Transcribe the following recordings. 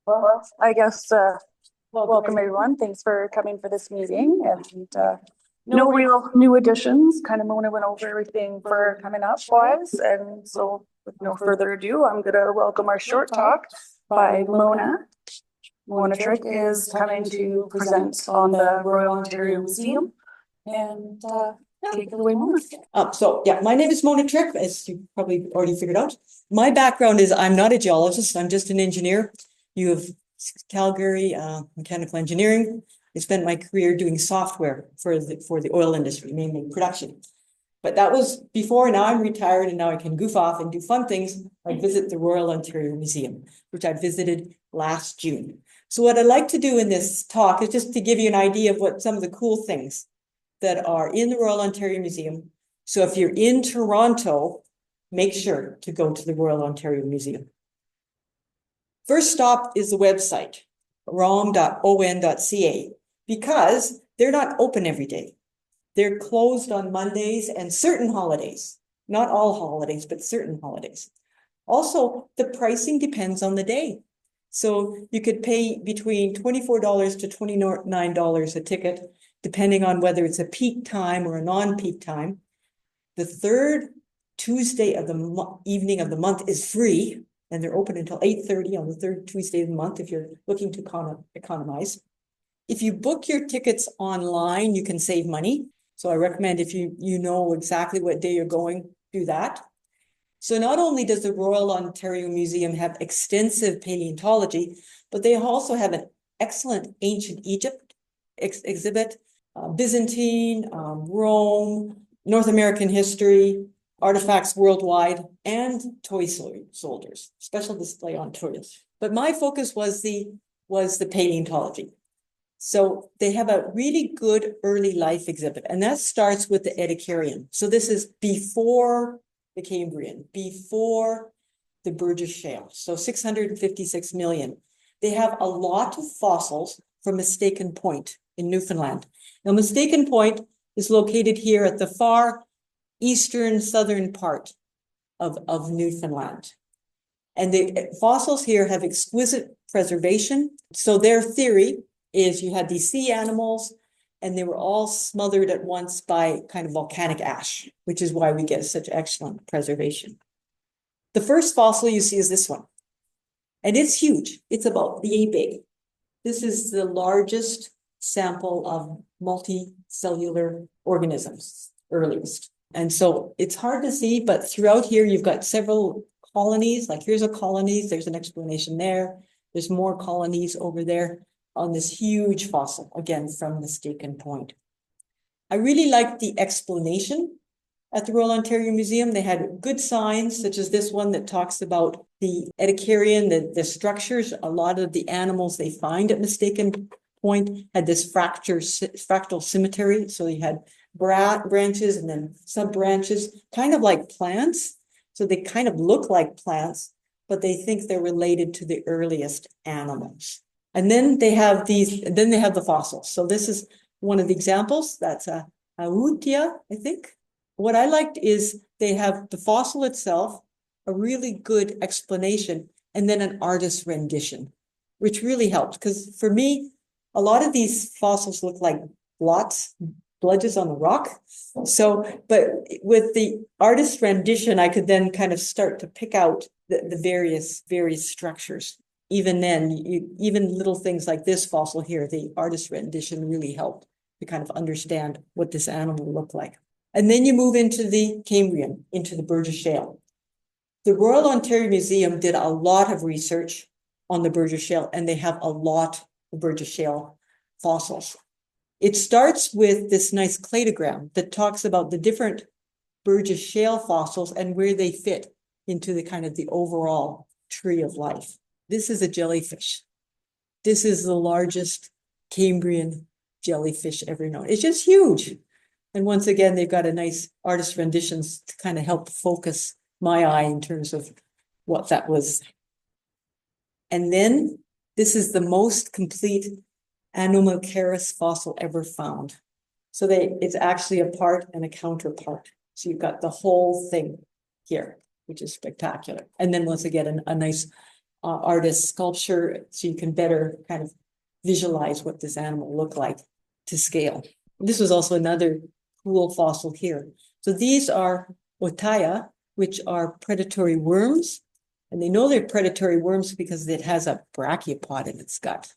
Well, I guess welcome everyone. Thanks for coming for this meeting, and no real new additions. Kind of Mona went over everything for coming up wise, and so with no further ado, I'm going to welcome our short talk by Mona. Mona Trick is coming to present on the Royal Ontario Museum, and take it away, Mona. My name is Mona Trick, as you probably already figured out. My background is I'm not a geologist, I'm just an engineer. You have Calgary mechanical engineering. I spent my career doing software for the oil industry, mainly production. But that was before. Now I'm retired, and now I can goof off and do fun things like visit the Royal Ontario Museum, which I visited last June. So what I'd like to do in this talk is just to give you an idea of what some of the cool things that are in the Royal Ontario Museum. So if you're in Toronto, make sure to go to the Royal Ontario Museum. First stop is the website, rom.on.ca, because they're not open every day. They're closed on Mondays and certain holidays, not all holidays, but certain holidays. Also, the pricing depends on the day. So you could pay between $24 to $29 a ticket, depending on whether it's a peak time or a non-peak time. The third Tuesday of the evening of the month is free, and they're open until 8:30 on the third Tuesday of the month if you're looking to economize. If you book your tickets online, you can save money. So I recommend, if you know exactly what day you're going, do that. So not only does the Royal Ontario Museum have extensive paleontology, but they also have an excellent ancient Egypt exhibit, Byzantine, Rome, North American history, artifacts worldwide, and toy soldiers, special display on toys. But my focus was the paleontology. So they have a really good early life exhibit, and that starts with the Ediacaran. So this is before the Cambrian, before the Burgess Shale, so 656 million. They have a lot of fossils from Mistaken Point in Newfoundland. Now, Mistaken Point is located here at the far eastern southern part of Newfoundland. And the fossils here have exquisite preservation. So their theory is you had these sea animals, and they were all smothered at once by kind of volcanic ash, which is why we get such excellent preservation. The first fossil you see is this one, and it's huge. It's about yay big. This is the largest sample of multicellular organisms, earliest. And so it's hard to see, but throughout here, you've got several colonies. Like here's a colony, there's an explanation there. There's more colonies over there on this huge fossil, again, from Mistaken Point. I really liked the explanation at the Royal Ontario Museum. They had good signs, such as this one that talks about the Ediacaran, the structures. A lot of the animals they find at Mistaken Point had this fractal symmetry. So you had branches and then sub-branches, kind of like plants. So they kind of look like plants, but they think they're related to the earliest animals. And then they have the fossils. So this is one of the examples. That's a Autia, I think. What I liked is they have the fossil itself, a really good explanation, and then an artist's rendition, which really helped. Because for me, a lot of these fossils look like bludges on the rock. So, but with the artist's rendition, I could then kind of start to pick out the various structures. Even then, even little things like this fossil here, the artist's rendition really helped to kind of understand what this animal looked like. And then you move into the Cambrian, into the Burgess Shale. The Royal Ontario Museum did a lot of research on the Burgess Shale, and they have a lot of Burgess Shale fossils. It starts with this nice cladogram that talks about the different Burgess Shale fossils and where they fit into the kind of the overall tree of life. This is a jellyfish. This is the largest Cambrian jellyfish ever known. It's just huge. And once again, they've got a nice artist renditions to kind of help focus my eye in terms of what that was. And then this is the most complete Anomalcaris fossil ever found. So it's actually a part and a counterpart. So you've got the whole thing here, which is spectacular. And then once again, a nice artist sculpture, so you can better kind of visualize what this animal looked like to scale. This was also another cool fossil here. So these are Otaya, which are predatory worms. And they know they're predatory worms because it has a brachiopod in its gut,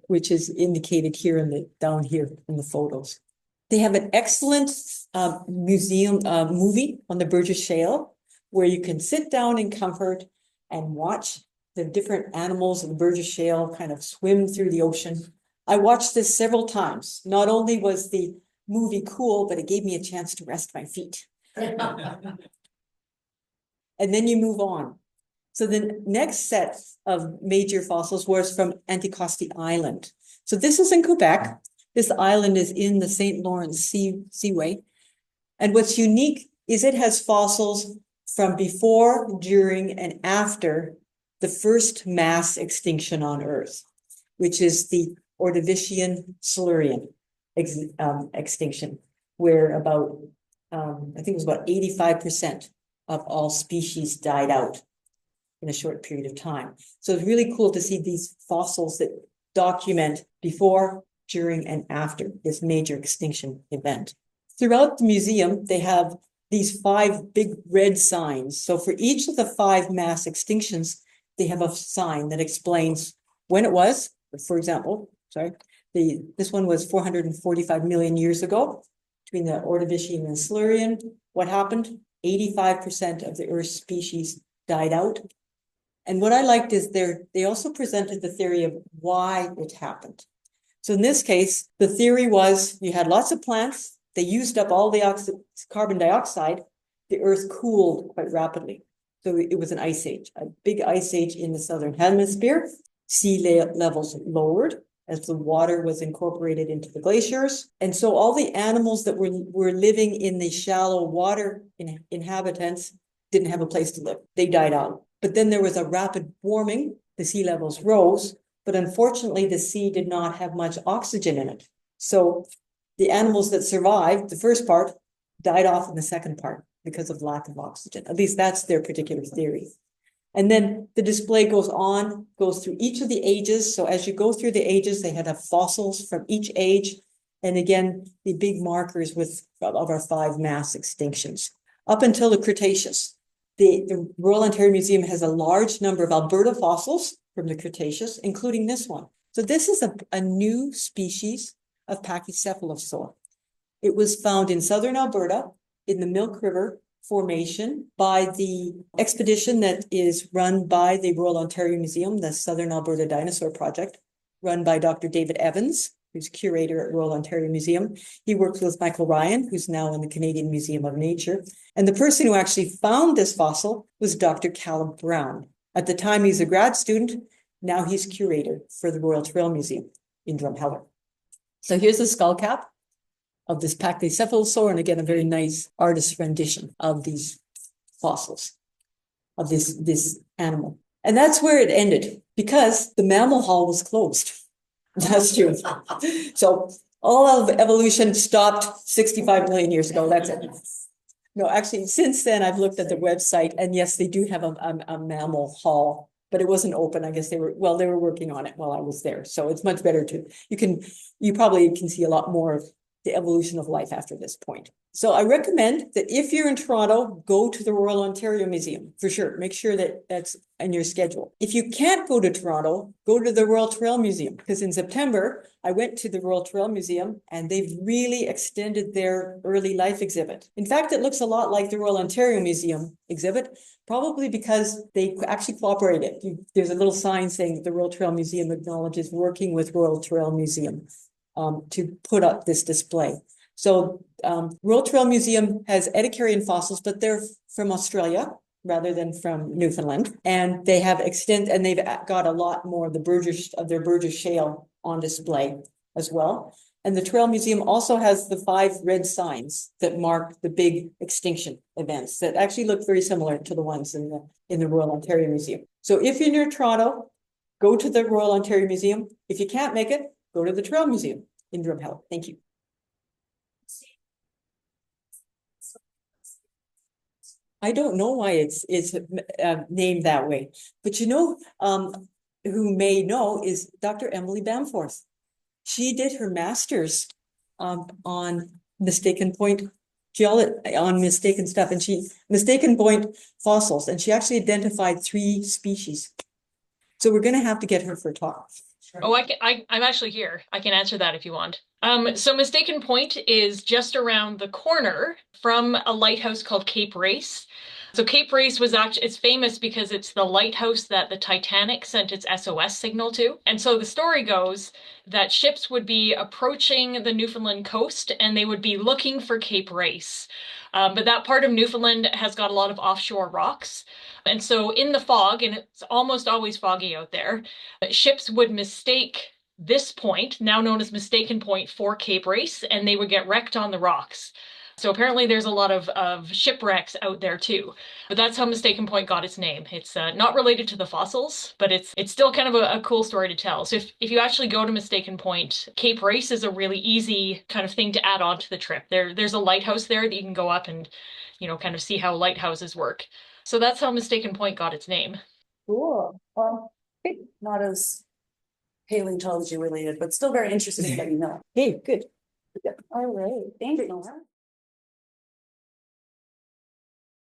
which is indicated here down here in the photos. They have an excellent museum movie on the Burgess Shale, where you can sit down in comfort and watch the different animals in the Burgess Shale kind of swim through the ocean. I watched this several times. Not only was the movie cool, but it gave me a chance to rest my feet. And then you move on. So the next set of major fossils was from Anticosti Island. So this is in Quebec. This island is in the St. Lawrence Seaway. And what's unique is it has fossils from before, during, and after the first mass extinction on Earth, which is the Ordovician-Silurian extinction, where about, I think it was about 85% of all species died out in a short period of time. So it's really cool to see these fossils that document before, during, and after this major extinction event. Throughout the museum, they have these 5 big red signs. So for each of the 5 mass extinctions, they have a sign that explains when it was. For example, this one was 445 million years ago between the Ordovician and Silurian. What happened? 85% of the Earth's species died out. And what I liked is they also presented the theory of why it happened. So in this case, the theory was you had lots of plants, they used up all the carbon dioxide, the Earth cooled quite rapidly. So it was an ice age, a big ice age in the southern hemisphere. Sea levels lowered as the water was incorporated into the glaciers. And so all the animals that were living in the shallow water inhabitants didn't have a place to live. They died out. But then there was a rapid warming, the sea levels rose, but unfortunately the sea did not have much oxygen in it. So the animals that survived, the first part, died off in the second part because of lack of oxygen. At least that's their particular theory. And then the display goes through each of the ages. So as you go through the ages, they had fossils from each age. And again, the big markers of our 5 mass extinctions. Up until the Cretaceous. The Royal Ontario Museum has a large number of Alberta fossils from the Cretaceous, including this one. So this is a new species of Pachycephalosaur. It was found in southern Alberta in the Milk River Formation by the expedition that is run by the Royal Ontario Museum, the Southern Alberta Dinosaur Project, run by Dr. David Evans, who's curator at Royal Ontario Museum. He works with Michael Ryan, who's now in the Canadian Museum of Nature. And the person who actually found this fossil was Dr. Caleb Brown. At the time, he's a grad student. Now he's curator for the Royal Trail Museum in Drumheller. So here's the skull cap of this Pachycephalosaur, and again, a very nice artist's rendition of these fossils, of this animal. And that's where it ended, because the mammal hall was closed last year. So all of evolution stopped 65 million years ago. That's it. No, actually, since then, I've looked at the website, and yes, they do have a mammal hall, but it wasn't open. I guess they were working on it while I was there. So it's much better you probably can see a lot more of the evolution of life after this point. So I recommend that if you're in Toronto, go to the Royal Ontario Museum for sure. Make sure that that's in your schedule. If you can't go to Toronto, go to the Royal Trail Museum, because in September, I went to the Royal Trail Museum and they've really extended their early life exhibit. In fact, it looks a lot like the Royal Ontario Museum exhibit, probably because they actually cooperated. There's a little sign saying that the Royal Trail Museum acknowledges working with Royal Trail Museum to put up this display. So Royal Trail Museum has Ediacaran fossils, but they're from Australia rather than from Newfoundland. And they have and they've got a lot more of their Burgess Shale on display as well. And the Trail Museum also has the 5 red signs that mark the big extinction events that actually look very similar to the ones in the Royal Ontario Museum. So if you're near Toronto, go to the Royal Ontario Museum. If you can't make it, go to the Trail Museum in Drumheller. Thank you. I don't know why it's named that way, but you know, who may know is Dr. Emily Bamforth. She did her master's on mistaken point on mistaken stuff, and mistaken point fossils, and she actually identified 3 species. So we're gonna have to get her for a talk. Oh, I'm actually here. I can answer that if you want. So Mistaken Point is just around the corner from a lighthouse called Cape Race. So Cape Race was actually, it's famous because it's the lighthouse that the Titanic sent its SOS signal to. And so the story goes that ships would be approaching the Newfoundland coast and they would be looking for Cape Race. But that part of Newfoundland has got a lot of offshore rocks. And so in the fog, and it's almost always foggy out there, ships would mistake this point, now known as Mistaken Point, for Cape Race, and they would get wrecked on the rocks. So apparently there's a lot of shipwrecks out there too. But that's how Mistaken Point got its name. It's not related to the fossils, but it's still kind of a cool story to tell. So if you actually go to Mistaken Point, Cape Race is a really easy kind of thing to add on to the trip. There's a lighthouse there that you can go up and, you know, kind of see how lighthouses work. So that's how Mistaken Point got its name. Cool. Well, not as paleontology related, but still very interesting that you know. Hey, good. All right. Thank you.